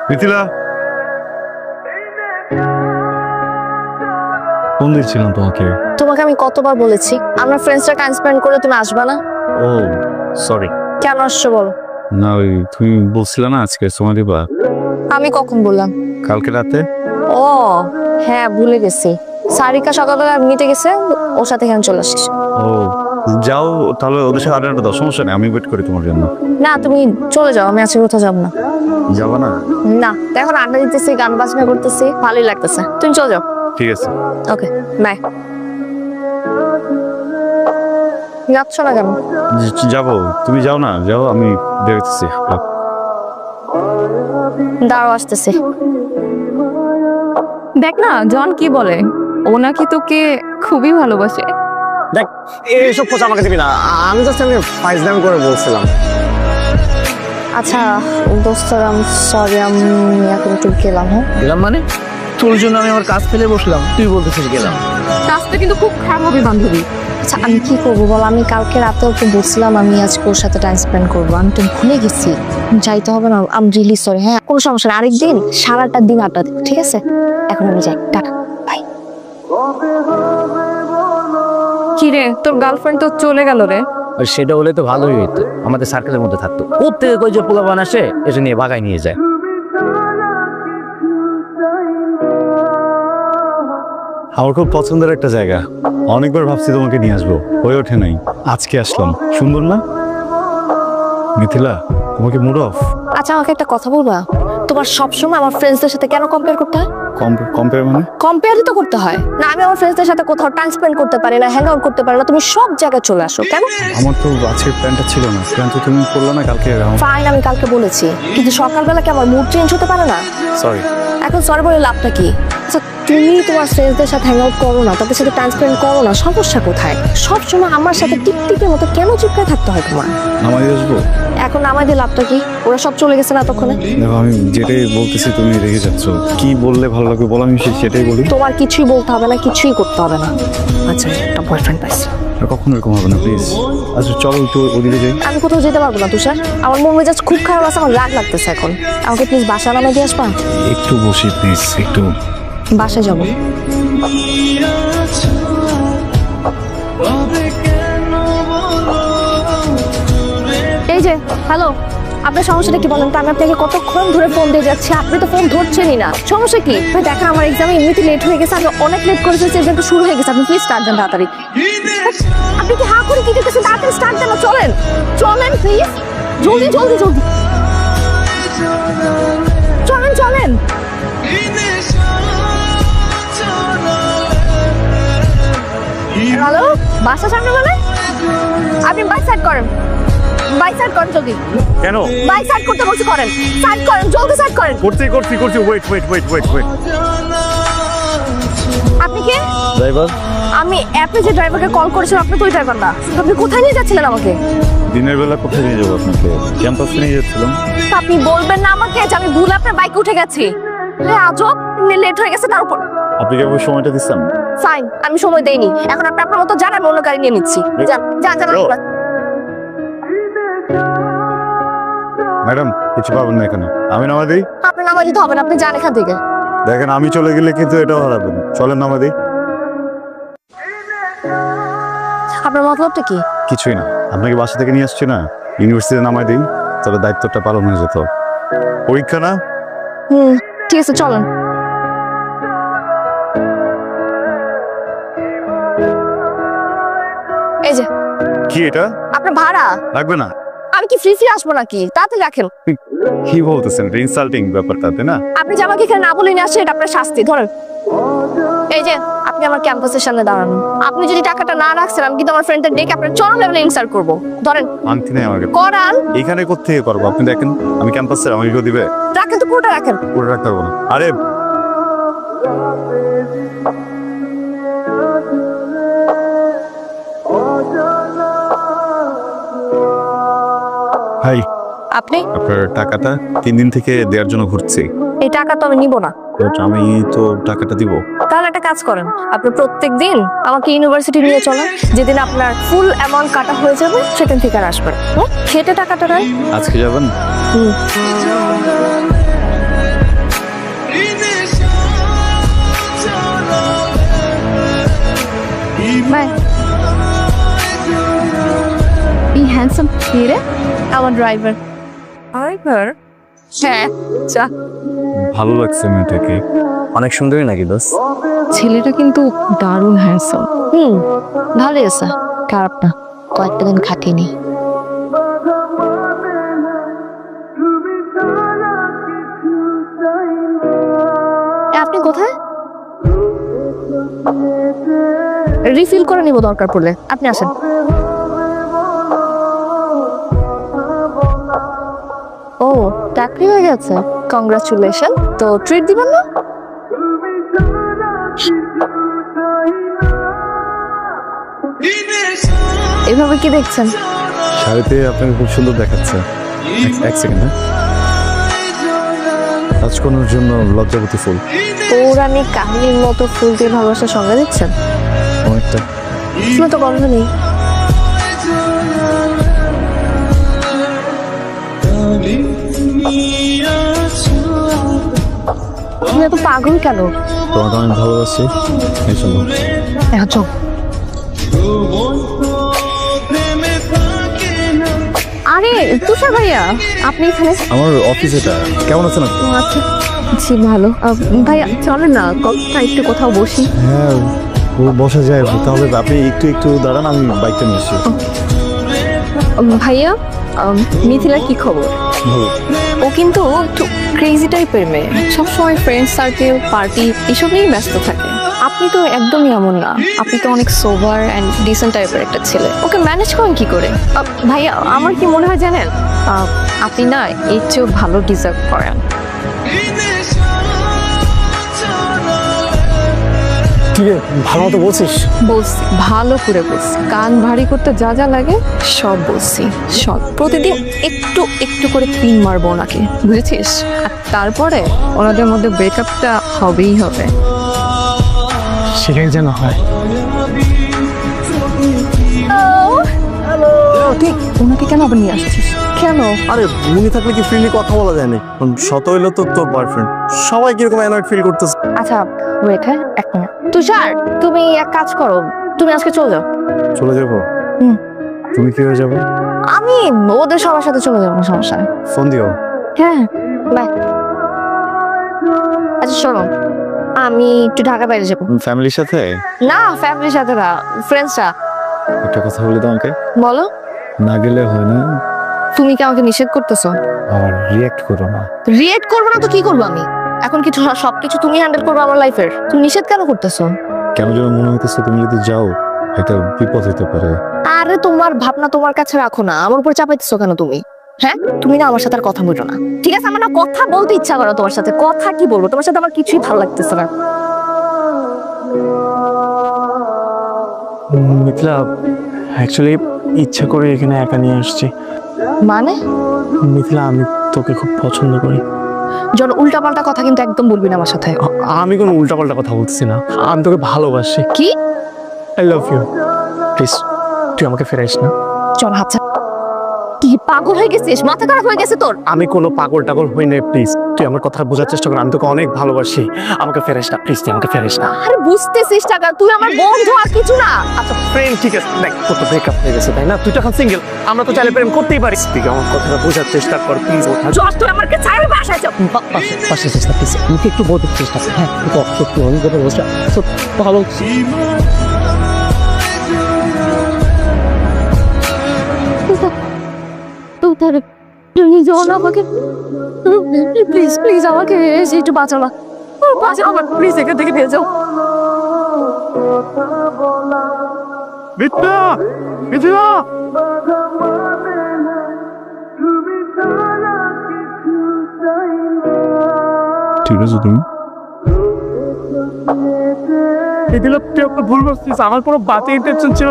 Mithila, phone দিচ্ছিলাম তোমাকে। তোমাকে আমি কতবার বলেছি আমরা ফ্রেন্ডসরা টাইম স্পেন্ড করে তুমি আসবা না? ও সরি। কেন আসছো বলো? না ওই তুমি বলছিলে না আজকে সময় দিবা। আমি কখন বললাম? কালকে রাতে। ও হ্যাঁ, ভুলে গেছি। সারিকা সকালবেলা নিতে গেছে, ওর সাথে এখানে চলে আসিস। ও যাও তাহলে, ওদের সাথে আড্ডা দাও, সমস্যা নেই, আমি ওয়েট করি তোমার জন্য। না তুমি চলে যাও, আমি আজকে কোথাও যাবো না। যাবা না? না, এখন আড্ডা দিতেছি, গান বাজনা করতেছি, ভালোই লাগতেছে। তুমি চলে যাও। ঠিক আছে। Okay bye. যাচ্ছ না কেন? যাবো, তুমি যাও না, যাও, আমি দেখতেছি। দাঁড়াও, আসতেছি। দেখ না জন কি বলে, ও নাকি তোকে খুবই ভালোবাসে। দেখ এইসব খোঁজ আমাকে দিবি না, আমি জাস্ট আমি ফাইজলামি করে বলছিলাম। আচ্ছা দোস্তরা, সরি আমি এখন একটু গেলাম। হ্যাঁ গেলাম মানে? তোর জন্য আমি আমার কাজ ফেলে বসলাম, তুই বলতেছিস গেলাম? কাজটা কিন্তু খুব খারাপ হবে বান্ধবী। আচ্ছা আমি কি করবো বল? আমি কালকে রাতে ওকে বলছিলাম আমি আজকে ওর সাথে টাইম স্পেন্ড করবো, আমি তো ভুলে গেছি। যাইতে হবে না, আমি রিলি সরি। হ্যাঁ কোনো সমস্যা নেই, আরেকদিন সারাটা দিন আড্ডা দেব, ঠিক আছে? এখন আমি যাই, টাটা বাই। কি রে, তোর গার্লফ্রেন্ড তো চলে গেল রে। আর সেটা হলে তো ভালোই হইতো, আমাদের সার্কেলের মধ্যে থাকতো। প্রত্যেকে কই যে পোলাপান আসে এসে নিয়ে ভাগায় নিয়ে যায়। আমার খুব পছন্দের একটা জায়গা, অনেকবার ভাবছি তোমাকে নিয়ে আসবো, হয়ে ওঠে নাই, আজকে আসলাম। সুন্দর না মিথিলা? তোমাকে মুড অফ? আচ্ছা আমাকে একটা কথা বলবা, তোমার সবসময় আমার ফ্রেন্ডসদের সাথে কেন কম্পেয়ার করতে হয়? কম্পেয়ার মানে? কম্পেয়ারই তো করতে হয় না। আমি আমার ফ্রেন্ডসদের সাথে কোথাও টাইম স্পেন্ড করতে পারি না, হ্যাং আউট করতে পারি না, তুমি সব জায়গায় চলে আসো কেন? আমার তো আজকের প্ল্যানটা ছিল না, প্ল্যান তো তুমি করলে না কালকে। ফাইন, আমি কালকে বলেছি, কিন্তু সকালবেলা কি আমার মুড চেঞ্জ হতে পারে না? সরি। এখন সরি বলে লাভটা কি? আচ্ছা তুমি তোমার ফ্রেন্ডসদের সাথে হ্যাং আউট করো না, তাদের সাথে টাইম স্পেন্ড করো না, সমস্যা কোথায়? সবসময় আমার সাথে টিকটিকের মতো কেন চিপকে থাকতে হয় তোমার? নামাই আসবো? এখন আমাদের লাভটা কি? ওরা সব চলে গেছে না এতক্ষণে? দেখো আমি যেটাই বলতেছি তুমি রেগে যাচ্ছ, কি বললে ভালো লাগবে বলো, আমি সেটাই বলি। তোমার কিছুই বলতে হবে না, কিছুই করতে হবে না। আচ্ছা একটা বয়ফ্রেন্ড পাইছি। আর কখনো এরকম হবে না প্লিজ। আচ্ছা চলো একটু ওদিকে যাই। আমি কোথাও যেতে পারবো না তুষার, আমার মন মেজাজ খুব খারাপ আছে, আমার রাগ লাগতেছে এখন। আমাকে প্লিজ বাসা নামে দিয়ে আসবা? একটু বসি প্লিজ, একটু। বাসায় যাবো। এই যে হ্যালো, আপনার সমস্যাটা কি বলেন তো? আমি আপনাকে কতক্ষণ ধরে ফোন দিয়ে যাচ্ছি, আপনি তো ফোন ধরছেনই না। সমস্যা কি? দেখা আমার এক্সামে এমনিতে লেট হয়ে গেছে, আমি অনেক লেট করে ফেলছি, এক্সাম শুরু হয়ে গেছে, আপনি প্লিজ স্টার্ট দেন তাড়াতাড়ি। আপনি কি হা করে কি দেখতেছেন? তাড়াতাড়ি স্টার্ট দেন, চলেন চলেন প্লিজ, জলদি জলদি জলদি চলেন চলেন। হ্যালো, বাসা সামনে মানে? আপনি বাইক সাইড করেন, বাইক সাইড করেন জলদি। কেন? বাইক সাইড করতে বলছি, করেন, সাইড করেন, জলদি সাইড করেন। করছি ওয়েট। আপনি কে? ড্রাইভার। আমি অ্যাপে যে ড্রাইভারকে কল করেছিলাম, আপনি তো ওই ড্রাইভার না। আপনি কোথায় নিয়ে যাচ্ছিলেন আমাকে? দিনের বেলা কোথায় নিয়ে যাবো আপনাকে? ক্যাম্পাসে নিয়ে যাচ্ছিলাম। তা আপনি বলবেন না আমাকে যে আমি ভুল আপনার বাইকে উঠে গেছি? আজব, লেট হয়ে গেছে তার উপর। আপনি কি আমাকে সময়টা দিচ্ছেন? ফাইন, আমি সময় দেইনি, এখন আপনি আপনার মতো যান, আমি অন্য গাড়ি নিয়ে নিচ্ছি। যান যান যান। ম্যাডাম কিছু পাবেন না এখানে, আমি নামা দিই। আপনি নামাজ দিতে হবে না, আপনি যান এখান থেকে। দেখেন আমি চলে গেলে কিন্তু এটাও হারাবেন, চলেন নামা দিই। আপনার মতলবটা কি? কিছুই না, আপনাকে বাসা থেকে নিয়ে আসছি না, ইউনিভার্সিটিতে নামাই দিই, তাহলে দায়িত্বটা পালন হয়ে যেত। পরীক্ষা না? ঠিক আছে চলেন। এই যে কি এটা? আপনার ভাড়া। লাগবে না। আমি কি ফ্রি আসবো নাকি? তাড়াতাড়ি রাখেন। কি বলতেছেন? ইনসাল্টিং ব্যাপারটা, তাই না? আপনি যে আমাকে এখানে না বলে নিয়ে আসেন, এটা আপনার শাস্তি। ধরেন, এই যে আপনি আমার ক্যাম্পাসের সামনে দাঁড়ান, আপনি যদি টাকাটা না রাখছেন আমি কিন্তু আমার ফ্রেন্ডদের ডেকে আপনার চরম লেভেলে ইনসাল্ট করবো। ধরেন। আনতি নেই আমাকে। করান। এখানে কোত্থেকে করবো? আপনি দেখেন আমি ক্যাম্পাসে, আমাকে কেউ দিবে? রাখেন তো, পুরোটা রাখেন। পুরো রাখতে পারবো না। আরে ভাই, আপনি আপনার টাকাটা 3 দিন থেকে দেওয়ার জন্য ঘুরছি। এই টাকা তো আমি নিব না। বাট আমি তো টাকাটা দিব। তাহলে একটা কাজ করেন, আপনি প্রত্যেকদিন আমাকে ইউনিভার্সিটি নিয়ে চলেন, যেদিন আপনার ফুল অ্যামাউন্ট কাটা হয়ে যাবে সেখান থেকে আর আসবেন। খেটে টাকাটা নয়। আজকে যাবেন? বাই। এই হ্যান্ডসাম রে আমার ড্রাইভার। ড্রাইভার? হ্যাঁ, যা। ভালো লাগছে মেয়েটাকে। অনেক সুন্দরী নাকি দোষ? ছেলেটা কিন্তু দারুণ হ্যান্ডসাম। ভালোই আছে, খারাপ না। কয়েকটা দিন খাটিয়ে নি। আপনি কোথায়? রিফিল করে নিব দরকার পড়লে, আপনি আসেন। ও, চাকরি হয়ে গেছে, কংগ্রাচুলেশন। তো ট্রিট দিবেন না? এভাবে কি দেখছেন? শাড়িতে আপনাকে খুব সুন্দর দেখাচ্ছে। এক সেকেন্ড, হ্যাঁ? রাজকন্যার জন্য লজ্জাবতী ফুল। পৌরাণিক কাহিনীর মতো ফুল দিয়ে ভালোবাসার সঙ্গে দিচ্ছেন। অনেকটা। ফুলে তো গন্ধ নেই। তুমি এত পাগল কেন? তোমাকে অনেক ভালোবাসি, এই জন্য। এখন চল। আরে তুষার ভাইয়া, আপনি এখানে? আমার অফিস এটা। কেমন আছেন আপনি? আচ্ছা, জি ভালো। ভাইয়া চলেন না, একটু কোথাও বসি। হ্যাঁ, ও বসা যায়। তাহলে আপনি একটু দাঁড়ান, আমি বাইকটা নিয়ে আসি। ভাইয়া, মিথিলার কি খবর? ভালো। ও কিন্তু একটু ক্রেজি টাইপের মেয়ে, সবসময় ফ্রেন্ড সার্কেল, পার্টি এসব নিয়েই ব্যস্ত থাকে। আপনি তো একদমই এমন না, আপনি তো অনেক সোবার অ্যান্ড ডিসেন্ট টাইপের একটা ছেলে। ওকে ম্যানেজ করেন কি করে? ভাইয়া, আমার কি মনে হয় জানেন, আপনি না এর চেয়েও ভালো ডিজার্ভ করেন। ঠিক আছে, ভালো মতো বলছিস? বলছি, ভালো করে বলছি, কান ভারী করতে যা যা লাগে সব বলছি। সব প্রতিদিন একটু একটু করে পিন মারবো ওনাকে, বুঝেছিস? আর তারপরে ওনাদের মধ্যে ব্রেকআপটা হবেই হবে। সেটাই যেন হয়। ঠিক, ওনাকে কেন আবার নিয়ে আসছিস? কেন? আরে উনি থাকলে কি ফ্রিলি কথা বলা যায় না? শত হইলো তো তোর বয়ফ্রেন্ড, সবাই কিরকম অ্যানয়েড ফিল করতেছে। আচ্ছা ওয়েট, হ্যাঁ এক মিনিট। তুষার, তুমি এক কাজ করো, তুমি আজকে চলে যাও। চলে যাবো? হুম। তুমি কি হয়ে যাবে? আমি ওদের সবার সাথে চলে যাবো, সমস্যা নেই। ফোন দিও। হ্যাঁ, বাই। আচ্ছা শোনো, আমি একটু ঢাকা বাইরে যাবো। ফ্যামিলির সাথে? না, ফ্যামিলির সাথে না, ফ্রেন্ডসরা। একটা কথা বলি তোমাকে, বলো। না গেলে হয় না। তুমি কি আমাকে নিষেধ করতেছো? আর রিঅ্যাক্ট করো না। রিয়েক্ট করবো না তো কি করবো আমি? এখন কিছু সবকিছু তুমি হ্যান্ডেল করবো আমার লাইফের। তুমি নিষেধ কেন করতেছো? কেন যেন মনে হইতেছে তুমি যদি যাও একটা বিপদ হতে পারে। আরে তোমার ভাবনা তোমার কাছে রাখো না, আমার উপর চাপাইতেছো কেন তুমি? হ্যাঁ, তুমি না আমার সাথে আর কথা বলো না, ঠিক আছে? আমার না কথা বলতে ইচ্ছা করো তোমার সাথে। কথা কি বলবো তোমার সাথে, আমার কিছুই ভালো লাগতেছে না। মিথিলা, অ্যাকচুয়ালি ইচ্ছা করে এখানে একা নিয়ে আসছি। মানে? মিথিলা, আমি তোকে খুব পছন্দ করি। জন উল্টাপাল্টা কথা কিন্তু একদম বলবি না আমার সাথে। আমি কোনো উল্টাপাল্টা কথা বলতেছি না, আমি তোকে ভালোবাসি। কি? I love you. প্লিজ তুই আমাকে ফেরাইস না। চল হাত ছাড়। কি পাগল হয়ে গেছিস? মাথা খারাপ হয়ে গেছে তোর? আমি কোনো পাগল টাগল হই না, প্লিজ তুই আমার কথা বোঝার চেষ্টা কর। আমি তোকে অনেক ভালোবাসি, আমাকে ফেরাইস না প্লিজ, তুই আমাকে ফেরাইস না। আরে বুঝতেছিস টাকা, তুই আমার বন্ধু আর কিছু না। আচ্ছা ফ্রেন্ড, ঠিক আছে, দেখ তোর তো ব্রেকআপ হয়ে গেছে তাই না? তুই তো এখন সিঙ্গেল, আমরা তো চাইলে প্রেম করতেই পারি। তুই আমার কথাটা বোঝার চেষ্টা কর প্লিজ। জশ, তুই আমাকে ছাড়বি, বাসায় চল। পাশে চেষ্টা প্লিজ, আমাকে একটু বোঝার চেষ্টা কর। হ্যাঁ সত্যি অনেক কথা বলছি, ভালো। প্লিজ আমাকে, প্লিজ প্লিজ আমাকে এসে একটু বাঁচাও না, বাঁচাও আমার, প্লিজ এখান থেকে বের যাও। মিথিলা, মিথিলা, ঠিক আছে তুমি? মিথিলা তুই একটা ভুল বলছিস, আমার কোনো বাজে ইন্টেনশন ছিল।